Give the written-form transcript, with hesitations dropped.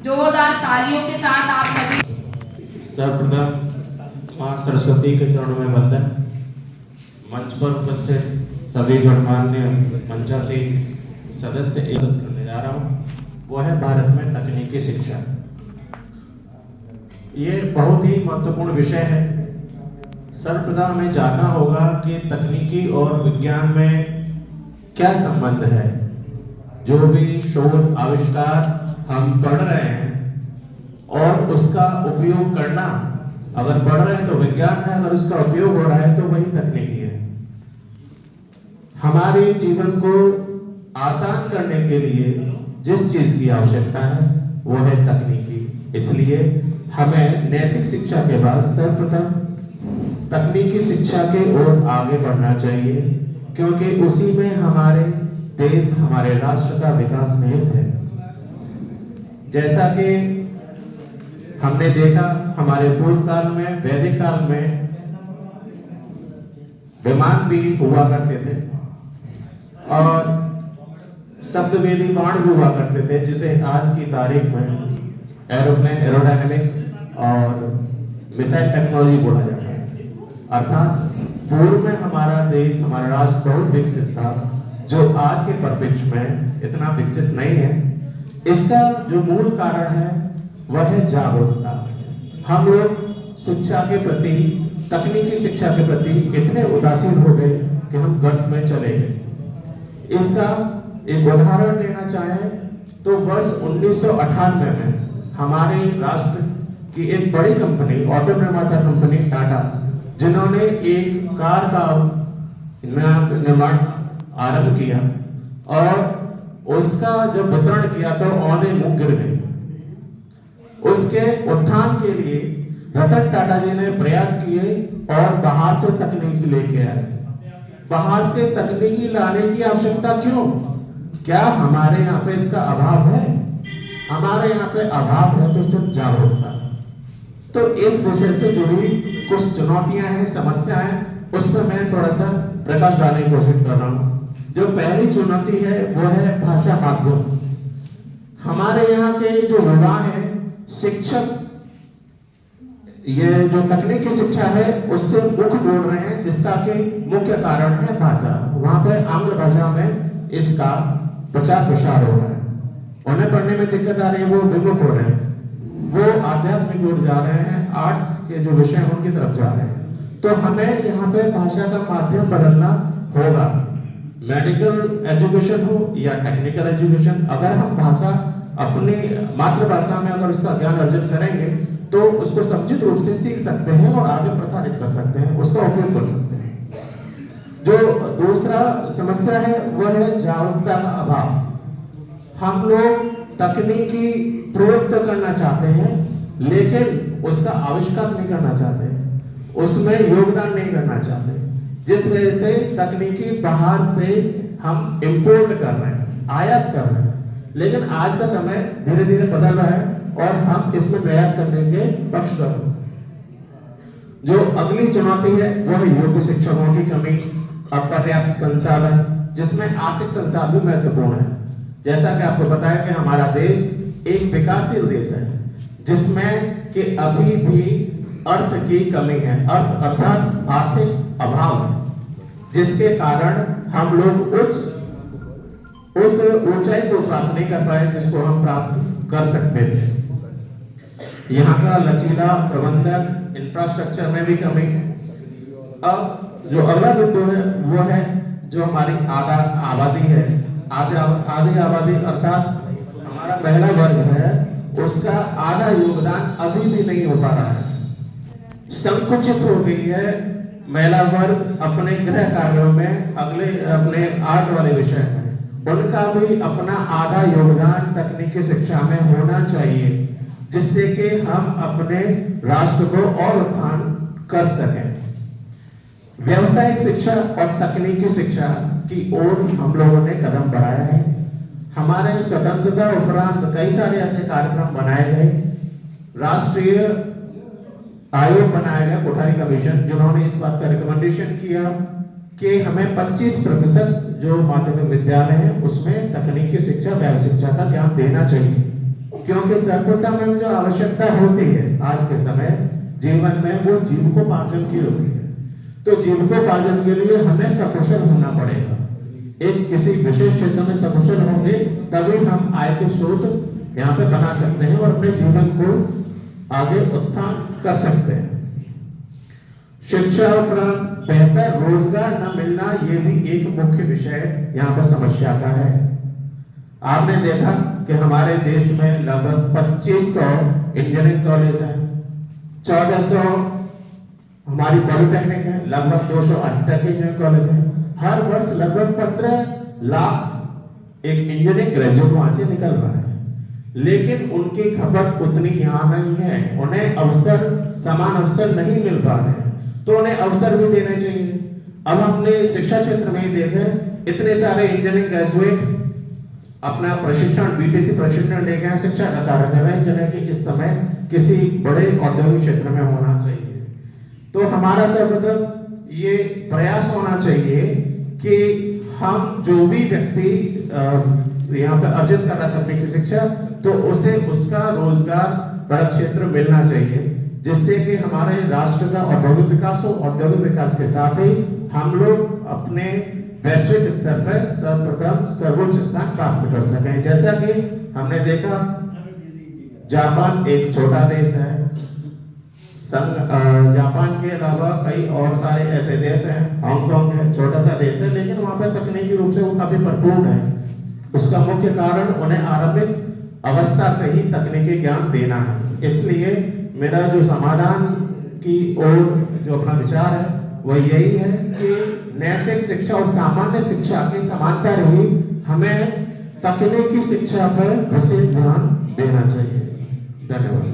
जोरदार तालियों के साथ आप सभी। सर्वप्रथम मां सरस्वती के चरणों में वंदन। मंच पर उपस्थित सभी गणमान्य मंचासीन सदस्य करने जा रहा हूँ, वो है भारत में तकनीकी शिक्षा। ये बहुत ही महत्वपूर्ण विषय है। सर्वप्रथम हमें जानना होगा कि तकनीकी और विज्ञान में क्या संबंध है। जो भी शोध आविष्कार हम पढ़ रहे हैं और उसका उपयोग करना, अगर पढ़ रहे हैं तो विज्ञान है, अगर उसका उपयोग हो रहा है तो वही तकनीकी है। हमारे जीवन को आसान करने के लिए जिस चीज की आवश्यकता है वो है तकनीकी। इसलिए हमें नैतिक शिक्षा के बाद सर्वप्रथम तकनीकी शिक्षा के ओर आगे बढ़ना चाहिए, क्योंकि उसी में हमारे देश, हमारे राष्ट्र का विकास निहित है। जैसा कि हमने देखा, हमारे पूर्व काल में, वैदिक काल में विमान भी हुआ करते थे और शब्दवेदी बाण भी हुआ करते थे, जिसे आज की तारीख में एरोप्लेन, एरोडायनेमिक्स और मिसाइल टेक्नोलॉजी बोला जाता है। अर्थात पूर्व में हमारा देश, हमारा राष्ट्र बहुत विकसित था, जो आज के परिप्रेक्ष्य में इतना विकसित नहीं है। इसका जो मूल कारण है वह है जागरूकता। हम लोग शिक्षा के प्रति, तकनीकी शिक्षा के प्रति इतने उदासीन हो गए कि हम गर्त में चले गए। इसका एक उदाहरण लेना चाहें तो वर्ष 1998 में हमारे राष्ट्र की एक बड़ी कंपनी, ऑटो निर्माता कंपनी टाटा, जिन्होंने एक कार का निर्माण आरंभ किया और उसका जब वितरण किया तो औंधे मुंह गिर गए। उसके उत्थान के लिए रतन टाटा जी ने प्रयास किए और बाहर से तकनीकी लेके आए। बाहर से तकनीकी लाने की आवश्यकता क्यों? क्या हमारे यहाँ पे इसका अभाव है? हमारे यहाँ पे अभाव है तो सिर्फ जागरूकता। तो इस विषय से जुड़ी कुछ चुनौतियां हैं, समस्याएं हैं, उस पर मैं थोड़ा सा प्रकाश डालने की कोशिश कर रहा हूँ। जो पहली चुनौती है वो है भाषा माध्यम। हमारे यहाँ के जो युवा हैं, शिक्षक, ये जो तकनीकी शिक्षा है उससे मुख बोल रहे हैं, जिसका कि मुख्य कारण है भाषा। वहां पे आंग्ल भाषा में इसका प्रचार प्रसार हो रहा है। उन्हें पढ़ने में दिक्कत आ रही है, वो विमुख हो रहे हैं, वो आध्यात्मिक ओर जा रहे हैं, आर्ट्स के जो विषय हैं उनकी तरफ जा रहे हैं। तो हमें यहाँ पे भाषा का माध्यम बदलना होगा। मेडिकल एजुकेशन हो या टेक्निकल एजुकेशन, अगर हम भाषा अपनी मातृभाषा में अगर उसका ज्ञान अर्जित करेंगे तो उसको समुचित रूप से सीख सकते हैं और आगे प्रसारित कर सकते हैं, उसका उपयोग कर सकते हैं। जो दूसरा समस्या है वह है जागरूकता का अभाव। हम लोग तकनीकी प्रयोग तो करना चाहते हैं लेकिन उसका आविष्कार नहीं करना चाहते, उसमें योगदान नहीं करना चाहते, जिस वजह से तकनीकी बाहर से हम इंपोर्ट कर रहे हैं, आयात कर रहे हैं। लेकिन आज का समय धीरे धीरे बदल रहा है और हम इसमें निर्यात करने के पक्षधर हैं। जो अगली चुनौती है वो है योग्य शिक्षकों की कमी, अपर्याप्त संसाधन, जिसमें आर्थिक संसाधन भी महत्वपूर्ण है। जैसा कि आपको पता है कि हमारा देश एक विकासशील देश है, जिसमें कि अभी भी अर्थ की कमी है, अर्थ अर्थात आर्थिक अभाव है, जिसके कारण हम लोग उस ऊंचाई को प्राप्त नहीं कर पाए जिसको हम प्राप्त कर सकते थे। यहाँ का लचीला प्रबंधन, इंफ्रास्ट्रक्चर में भी कमी। अब जो अगला बिंदु है वो है जो हमारी आबादी है, आधी आबादी अर्थात हमारा महिला वर्ग है, उसका आधा योगदान अभी भी नहीं हो पा रहा है। संकुचित हो गई है महिला वर्ग अपने गृह कार्यों में, अगले अपने आर्ट वाले विषय में, उनका भी अपना आधा योगदान तकनीकी शिक्षा में होना चाहिए, जिससे कि हम अपने राष्ट्र को और उत्थान कर सकें। व्यावसायिक शिक्षा और तकनीकी शिक्षा की ओर हम लोगों ने कदम बढ़ाया है। हमारे स्वतंत्रता उपरांत कई सारे ऐसे कार्यक्रम बनाए गए। राष्ट्रीय आयोग बनाया गया, कोठारी कमीशन, जिन्होंने इस बात का रिकमेंडेशन किया कि हमें 25% जो माध्यमिक विद्यालय है उसमें तकनीकी शिक्षा, व्यावसायिक शिक्षा का ज्ञान देना चाहिए। क्योंकि सर्वप्रथम जो आवश्यकता होती है आज के समय जीवन में, वो जीविकोपार्जन की होती है। तो जीविकोपार्जन के लिए हमें सकुशल होना पड़ेगा। एक किसी विशेष क्षेत्र में सकुशल होंगे तभी हम आय के स्रोत यहाँ पे बना सकते हैं और अपने जीवन को आगे उत्थान कर सकते हैं। शिक्षा उपरांत बेहतर रोजगार न मिलना, ये भी एक मुख्य विषय यहाँ पर समस्या का है। आपने देखा कि हमारे देश में लगभग 2500 इंजीनियरिंग कॉलेज हैं, 1400 हमारी पॉलिटेक्निक है, लगभग 268 इंजीनियरिंग कॉलेज है। हर वर्ष लगभग 15 लाख एक इंजीनियरिंग ग्रेजुएट वहां से निकल रहा है, लेकिन उनकी खपत उतनी यहाँ नहीं है। उन्हें अवसर, समान अवसर नहीं मिल पा रहे हैं, तो उन्हें अवसर भी देने चाहिए। अब हमने शिक्षा क्षेत्र में ही देखा, इतने सारे इंजीनियरिंग ग्रेजुएट अपना प्रशिक्षण, बीटीसी प्रशिक्षण लेके हैं, शिक्षा का कार्य कर रहे हैं, जिन्हें कि इस समय किसी बड़े औद्योगिक क्षेत्र में होना चाहिए। तो हमारा सर्वप्रथम ये प्रयास होना चाहिए कि हम जो भी व्यक्ति यहाँ पे अर्जित कर रहा है तकनीकी शिक्षा, तो उसे उसका रोजगार परक क्षेत्र मिलना चाहिए, जिससे कि हमारे राष्ट्र का औद्योगिक विकास हो। औद्योगिक विकास के साथ ही हम लोग अपने वैश्विक स्तर पर सर्वप्रथम सर्वोच्च स्थान प्राप्त कर सकें। जैसा कि हमने देखा, जापान एक छोटा देश है, जापान के अलावा कई और सारे ऐसे देश हैं, हांगकांग है, छोटा सा देश है, लेकिन वहां पर तकनीकी रूप से वो काफी भरपूर है। उसका मुख्य कारण उन्हें आरंभिक अवस्था से ही तकनीकी ज्ञान देना है। इसलिए मेरा जो समाधान की ओर जो अपना विचार है वो यही है कि नैतिक शिक्षा और सामान्य शिक्षा की समानता रही, हमें तकनीकी शिक्षा पर विशेष ध्यान देना चाहिए। धन्यवाद।